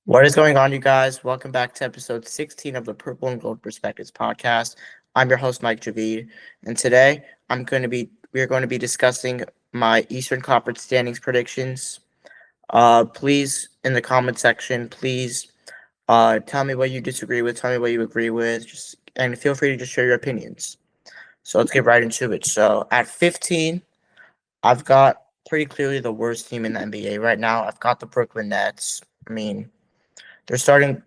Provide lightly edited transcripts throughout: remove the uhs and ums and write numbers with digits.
What is going on, you guys? Welcome back to episode 16 of the Purple and Gold Perspectives podcast. I'm your host, Mike Javid, and today we're going to be discussing my Eastern Conference standings predictions. Please, in the comment section, please tell me what you disagree with, tell me what you agree with, and feel free to just share your opinions. So let's get right into it. So at 15, I've got pretty clearly the worst team in the NBA right now. I've got the Brooklyn Nets. I mean, they're starting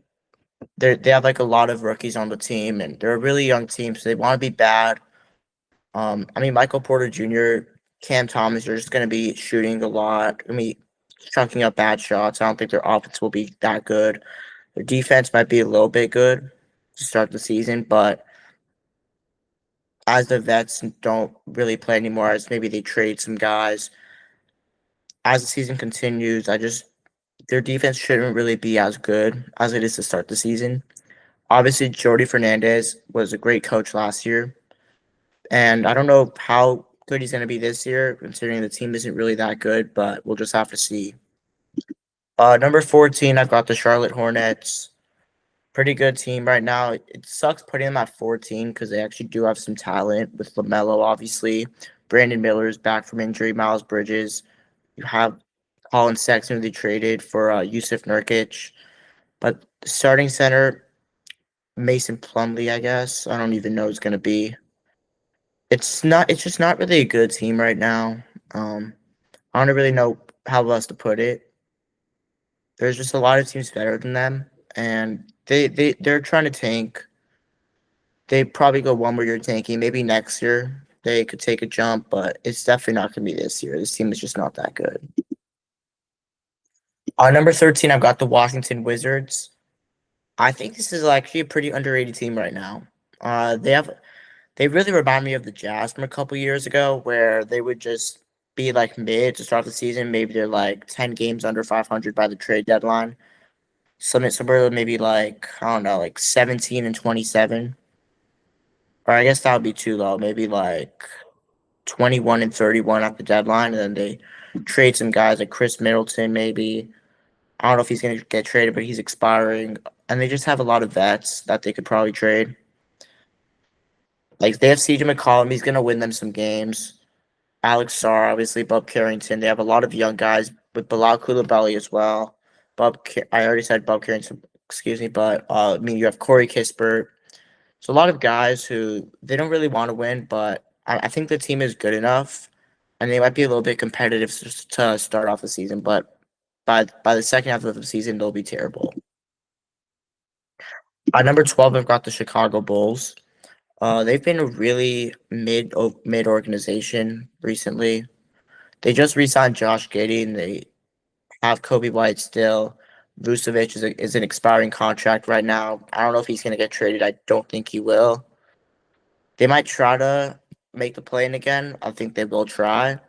they have like a lot of rookies on the team, and they're a really young team, so they want to be bad. Michael Porter Jr., Cam Thomas are just going to be shooting a lot. Chunking up bad shots. I don't think their offense will be that good. Their defense might be a little bit good to start the season, but as the vets don't really play anymore, as maybe they trade some guys, as the season continues, their defense shouldn't really be as good as it is to start the season. Obviously, Jordy Fernandez was a great coach last year, and I don't know how good he's going to be this year, considering the team isn't really that good, but we'll just have to see. Number 14, I've got the Charlotte Hornets. Pretty good team right now. It sucks putting them at 14 because they actually do have some talent with LaMelo, obviously. Brandon Miller is back from injury. Miles Bridges. You have Colin Sexton, who they traded for Yusuf Nurkic. But the starting center, Mason Plumlee, I guess. I don't even know who's going to be. It's just not really a good team right now. I don't really know how else to put it. There's just a lot of teams better than them, and they're trying to tank. They probably go one more year tanking. Maybe next year they could take a jump, but it's definitely not going to be this year. This team is just not that good. Number 13, I've got the Washington Wizards. I think this is actually a pretty underrated team right now. They really remind me of the Jazz from a couple years ago, where they would just be like mid to start the season. Maybe they're like 10 games under 500 by the trade deadline. Somewhere maybe like, I don't know, like 17 and 27. Or I guess that would be too low. Maybe like 21 and 31 at the deadline. And then they trade some guys like Chris Middleton, maybe. I don't know if he's going to get traded, but he's expiring. And they just have a lot of vets that they could probably trade. Like they have CJ McCollum, he's gonna win them some games. Alex Sarr, obviously, Bob Carrington. They have a lot of young guys with Bilal Coulibaly as well. I already said Bob Carrington, excuse me, but you have Corey Kispert. So a lot of guys who they don't really want to win, but I think the team is good enough, and they might be a little bit competitive to start off the season. But by the second half of the season, they'll be terrible. Number 12, I've got the Chicago Bulls. They've been a really mid organization recently. They just re-signed Josh Giddey, and they have Kobe White still. Vucevic is an expiring contract right now. I don't know if he's going to get traded. I don't think he will. They might try to make the play-in again. I think they will try.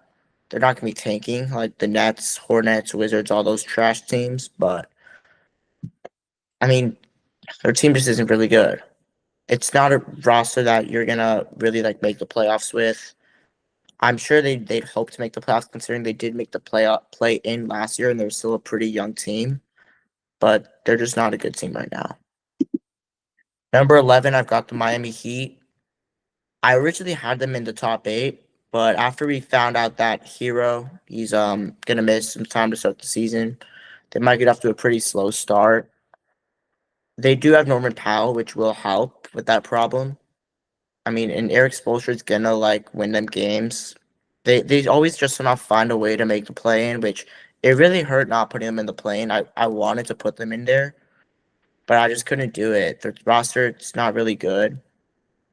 They're not going to be tanking like the Nets, Hornets, Wizards, all those trash teams. But, I mean, their team just isn't really good. It's not a roster that you're going to really like make the playoffs with. I'm sure they'd hope to make the playoffs, considering they did make the play in last year, and they're still a pretty young team. But they're just not a good team right now. Number 11, I've got the Miami Heat. I originally had them in the top 8, but after we found out that Hero, he's gonna miss some time to start the season, they might get off to a pretty slow start. They do have Norman Powell, which will help with that problem. And Eric Spoelstra's gonna like win them games. They always just somehow find a way to make the play in, which it really hurt not putting them in the play in. I wanted to put them in there, but I just couldn't do it. The roster it's not really good.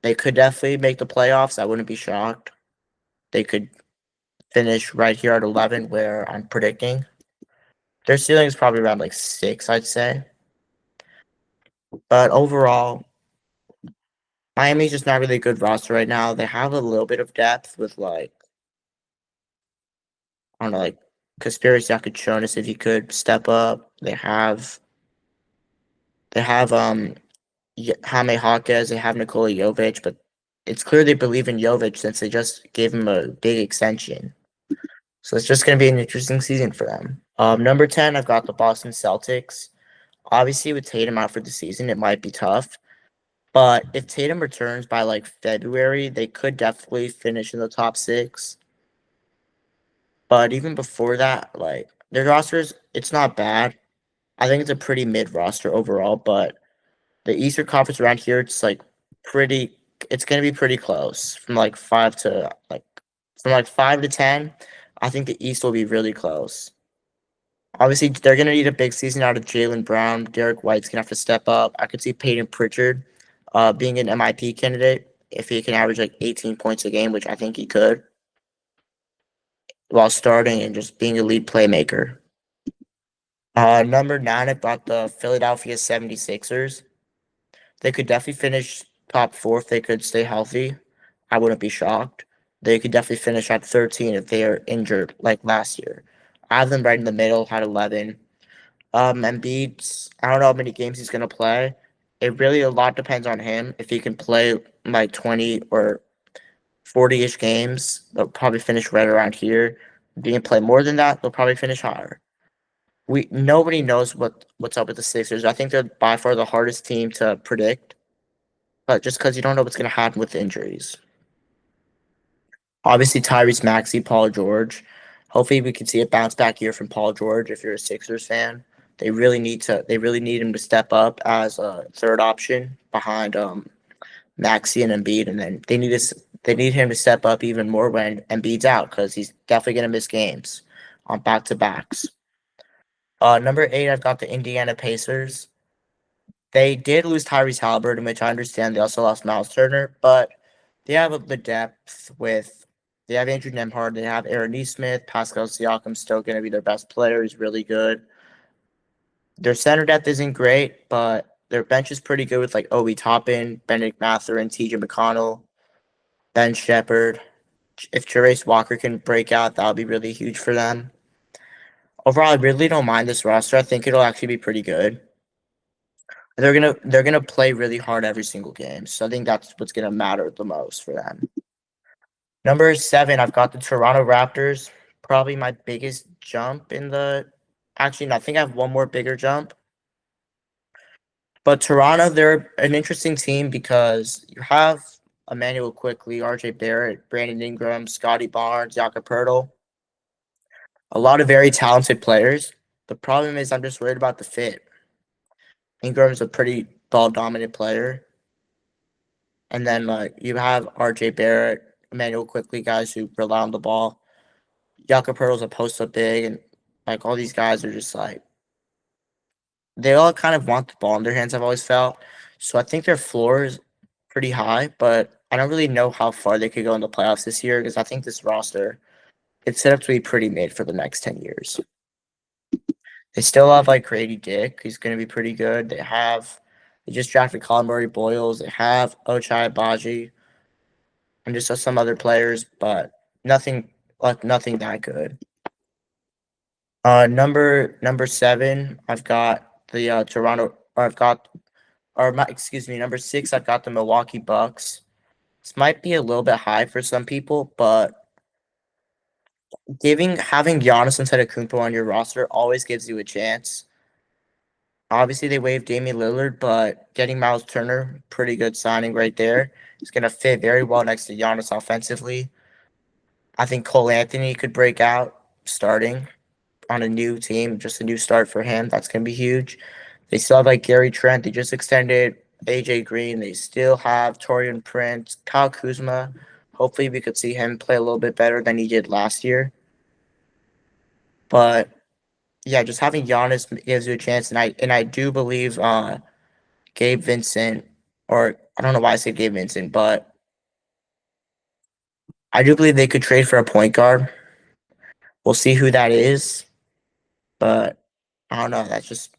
They could definitely make the playoffs. I wouldn't be shocked. They could finish right here at 11, where I'm predicting. Their ceiling is probably around like 6, I'd say. But overall, Miami's just not really a good roster right now. They have a little bit of depth with like, I don't know, like Conspiracy Akachonis if he could step up. They have Jaime Hawkes, they have Nikola Jovic, but it's clear they believe in Jovic since they just gave him a big extension. So it's just going to be an interesting season for them. Number 10, I've got the Boston Celtics. Obviously, with Tatum out for the season, it might be tough. But if Tatum returns by like February, they could definitely finish in the top six. But even before that, like their rosters, it's not bad. I think it's a pretty mid roster overall, but the Eastern Conference around here, it's like pretty. It's gonna be pretty close from like five to 10. I think the East will be really close. Obviously, they're gonna need a big season out of Jalen Brown. Derek White's gonna have to step up. I could see Peyton Pritchard, being an MIP candidate if he can average like 18 points a game, which I think he could, while starting and just being a lead playmaker. Number 9, I've got the Philadelphia 76ers. They could definitely finish top 4 if they could stay healthy. I wouldn't be shocked. They could definitely finish at 13 if they are injured like last year. I have them right in the middle at 11. Embiid, I don't know how many games he's gonna play. It really a lot depends on him. If he can play like 20 or 40-ish games, they'll probably finish right around here. If he can play more than that, they'll probably finish higher. We Nobody knows what's up with the Sixers. I think they're by far the hardest team to predict, but just because you don't know what's gonna happen with injuries. Obviously, Tyrese Maxey, Paul George. Hopefully, we can see a bounce back year from Paul George. If you're a Sixers fan, they really need to. They really need him to step up as a third option behind Maxey and Embiid, and then they need him to step up even more when Embiid's out because he's definitely gonna miss games on back to backs. Number 8, I've got the Indiana Pacers. They did lose Tyrese Halliburton, which I understand. They also lost Miles Turner, but they have the depth with. They have Andrew Nemhard. They have Aaron Nesmith. Pascal Siakam's still going to be their best player. He's really good. Their center depth isn't great, but their bench is pretty good with like Obi Toppin, Benedict Mathurin, TJ McConnell, Ben Shepherd. If Jarace Walker can break out, that'll be really huge for them. Overall, I really don't mind this roster. I think it'll actually be pretty good. They're gonna play really hard every single game. So I think that's what's gonna matter the most for them. Number 7, I've got the Toronto Raptors. Probably my biggest jump in the. Actually, no, I think I have one more bigger jump. But Toronto, they're an interesting team because you have Emmanuel Quickly, RJ Barrett, Brandon Ingram, Scotty Barnes, Jakob Poeltl. A lot of very talented players. The problem is I'm just worried about the fit. Ingram's a pretty ball dominant player. And then like you have RJ Barrett, Emmanuel Quickly, guys who rely on the ball. Jakob Poeltl's a post up big, and like all these guys are just like they all kind of want the ball in their hands. I've always felt so. I think their floor is pretty high, but I don't really know how far they could go in the playoffs this year because I think this roster it's set up to be pretty mid for the next 10 years. They still have like Grady Dick, who's going to be pretty good. They just drafted Colin Murray Boyles. They have Ochai Baji and just some other players, but nothing that good. Number 7, I've got the Toronto. Or I've got, or my, excuse me, number 6, I've got the Milwaukee Bucks. This might be a little bit high for some people, but having Giannis Antetokounmpo on your roster always gives you a chance. Obviously, they waived Damian Lillard, but getting Miles Turner, pretty good signing right there. He's gonna fit very well next to Giannis offensively. I think Cole Anthony could break out starting on a new team, just a new start for him. That's gonna be huge. They still have like Gary Trent. They just extended AJ Green. They still have Torian Prince, Kyle Kuzma. Hopefully, we could see him play a little bit better than he did last year. But yeah, just having Giannis gives you a chance, and I do believe Gabe Vincent, or I don't know why I said Gabe Vincent, but I do believe they could trade for a point guard. We'll see who that is, but I don't know. That's just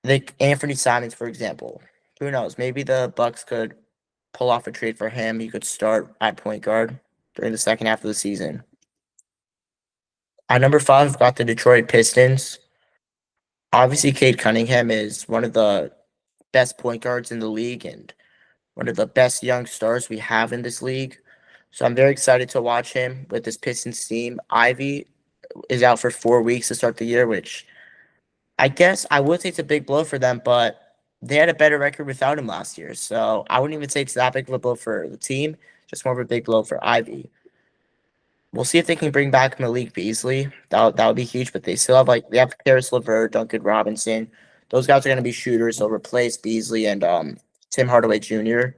like Anthony Simons, for example. Who knows? Maybe the Bucks could pull off a trade for him. He could start at point guard during the second half of the season. At number 5, I've got the Detroit Pistons. Obviously, Cade Cunningham is one of the best point guards in the league and one of the best young stars we have in this league. So I'm very excited to watch him with this Pistons team. Ivy is out for 4 weeks to start the year, which I guess I would say it's a big blow for them, but they had a better record without him last year. So I wouldn't even say it's that big of a blow for the team, just more of a big blow for Ivy. We'll see if they can bring back Malik Beasley. That would be huge, but they still have they have Karis LeVert, Duncan Robinson. Those guys are going to be shooters. They'll replace Beasley and Tim Hardaway Jr.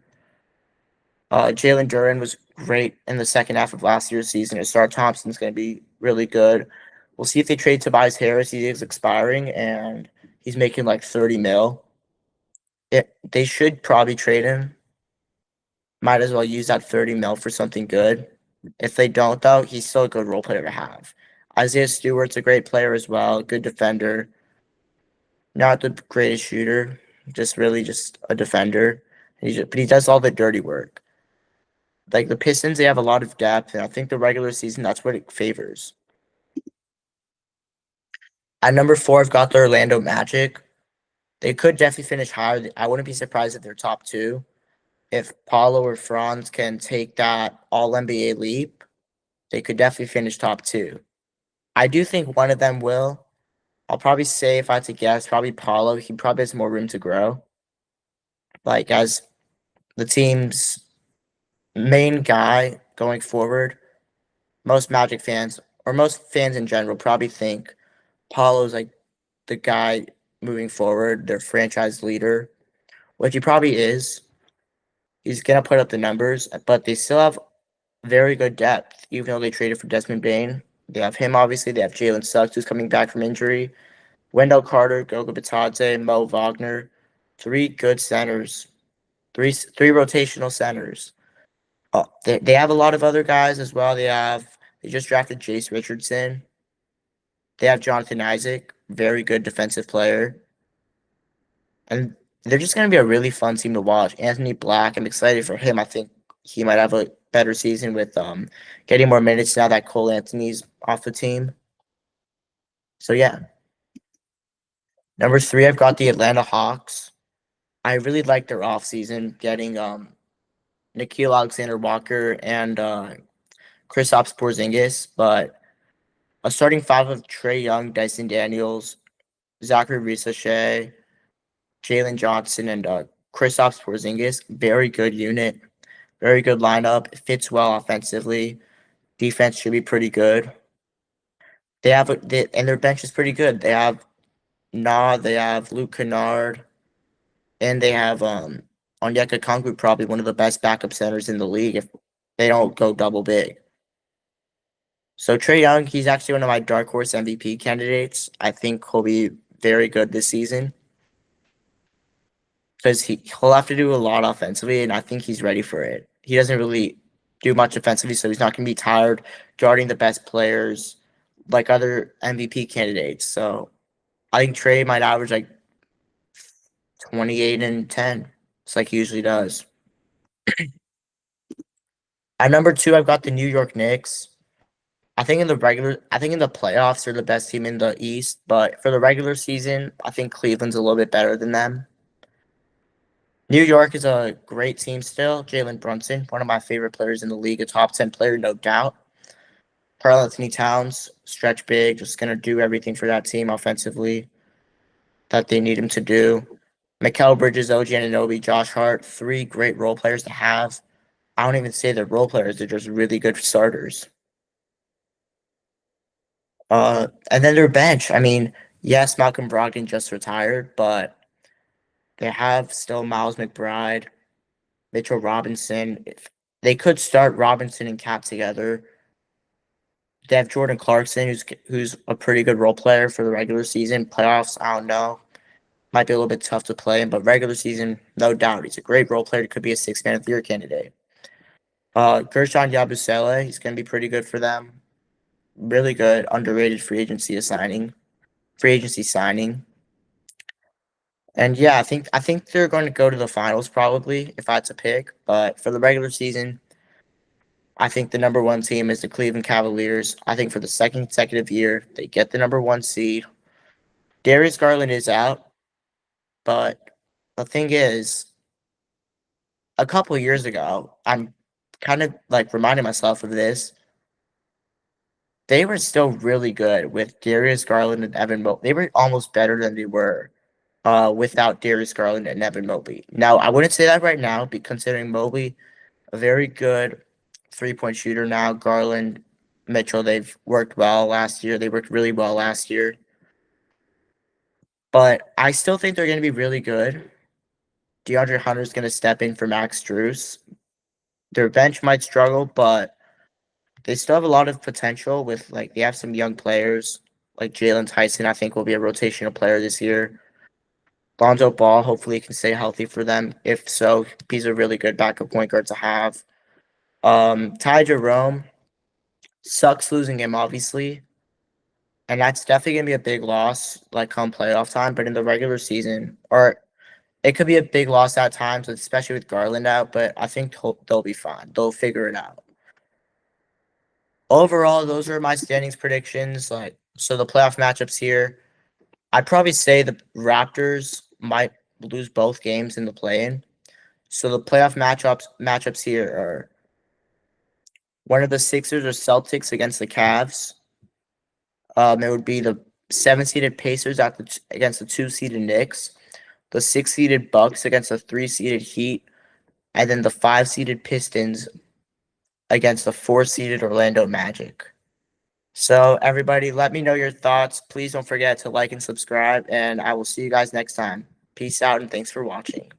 Jalen Duren was great in the second half of last year's season. Star Thompson's going to be really good. We'll see if they trade Tobias Harris. He is expiring, and he's making like 30 mil. They should probably trade him. Might as well use that 30 mil for something good. If they don't, though, he's still a good role player to have. Isaiah Stewart's a great player as well, good defender. Not the greatest shooter, just really just a defender. But he does all the dirty work. Like the Pistons, they have a lot of depth, and I think the regular season, that's what it favors. At number 4, I've got the Orlando Magic. They could definitely finish higher. I wouldn't be surprised if they're top 2. If Paulo or Franz can take that All NBA leap, they could definitely finish top 2. I do think one of them will. I'll probably say, if I had to guess, probably Paulo. He probably has more room to grow. Like as the team's main guy going forward, most Magic fans or most fans in general probably think Paulo's like the guy moving forward, their franchise leader, which he probably is. He's gonna put up the numbers, but they still have very good depth, even though they traded for Desmond Bain. They have him, obviously. They have Jalen Suggs, who's coming back from injury. Wendell Carter, Goga Bitadze, Mo Wagner. 3 good centers. Three rotational centers. They have a lot of other guys as well. They just drafted Jace Richardson. They have Jonathan Isaac, very good defensive player. And they're just going to be a really fun team to watch. Anthony Black, I'm excited for him. I think he might have a better season with getting more minutes now that Cole Anthony's off the team. So, yeah. Number 3, I've got the Atlanta Hawks. I really like their offseason, getting Nickeil Alexander-Walker and Kristaps Porzingis, but a starting 5 of Trae Young, Dyson Daniels, Zachary Risachet, Jalen Johnson, and Kristaps Porzingis. Very good unit, very good lineup. It fits well offensively. Defense should be pretty good. And their bench is pretty good. They have they have Luke Kennard, and they have Onyeka Okongwu, probably one of the best backup centers in the league if they don't go double big. So Trae Young, he's actually one of my dark horse MVP candidates. I think he'll be very good this season because he'll have to do a lot offensively, and I think he's ready for it. He doesn't really do much offensively, so he's not going to be tired guarding the best players like other MVP candidates. So I think Trae might average like 28 and 10. It's like he usually does. At number 2, I've got the New York Knicks. I think in the playoffs, they're the best team in the East. But for the regular season, I think Cleveland's a little bit better than them. New York is a great team still. Jalen Brunson, one of my favorite players in the league, a top 10 player, no doubt. Karl-Anthony Towns, stretch big, just going to do everything for that team offensively that they need him to do. Mikal Bridges, OG Anunoby, Josh Hart, 3 great role players to have. I don't even say they're role players. They're just really good starters. And then their bench. I mean, yes, Malcolm Brogdon just retired, but they have still Miles McBride, Mitchell Robinson. They could start Robinson and Cat together. They have Jordan Clarkson, who's a pretty good role player for the regular season. Playoffs, I don't know. Might be a little bit tough to play, but regular season, no doubt. He's a great role player. He could be a 6-man of the year candidate. Gershon Yabusele, he's going to be pretty good for them. Really good, underrated free agency signing. And yeah, I think they're going to go to the finals probably if I had to pick. But for the regular season, I think the number 1 team is the Cleveland Cavaliers. I think for the second consecutive year, they get the number 1 seed. Darius Garland is out, but the thing is, a couple years ago, I'm kind of like reminding myself of this. they were still really good with Darius Garland and Evan Mobley. They were almost better than they were without Darius Garland and Evan Mobley. Now, I wouldn't say that right now, considering Mobley, a very good 3-point shooter now. Garland, Mitchell, they've worked well last year. They worked really well last year. But I still think they're going to be really good. DeAndre Hunter's going to step in for Max Strus. Their bench might struggle, but they still have a lot of potential with, like, they have some young players. Like Jalen Tyson, I think, will be a rotational player this year. Lonzo Ball, hopefully, can stay healthy for them. If so, he's a really good backup point guard to have. Ty Jerome, sucks losing him, obviously. And that's definitely going to be a big loss, like, come playoff time. But in the regular season, or it could be a big loss at times, especially with Garland out. But I think they'll be fine. They'll figure it out. Overall, those are my standings predictions. Like, so the playoff matchups here, I'd probably say the Raptors might lose both games in the play-in. So the playoff matchups here are one of the Sixers or Celtics against the Cavs. It would be the 7-seeded Pacers against the 2-seeded Knicks, the 6-seeded Bucks against the 3-seeded Heat, and then the 5-seeded Pistons against the 4-seeded Orlando Magic. So everybody, let me know your thoughts. Please don't forget to like and subscribe, and I will see you guys next time. Peace out, and thanks for watching.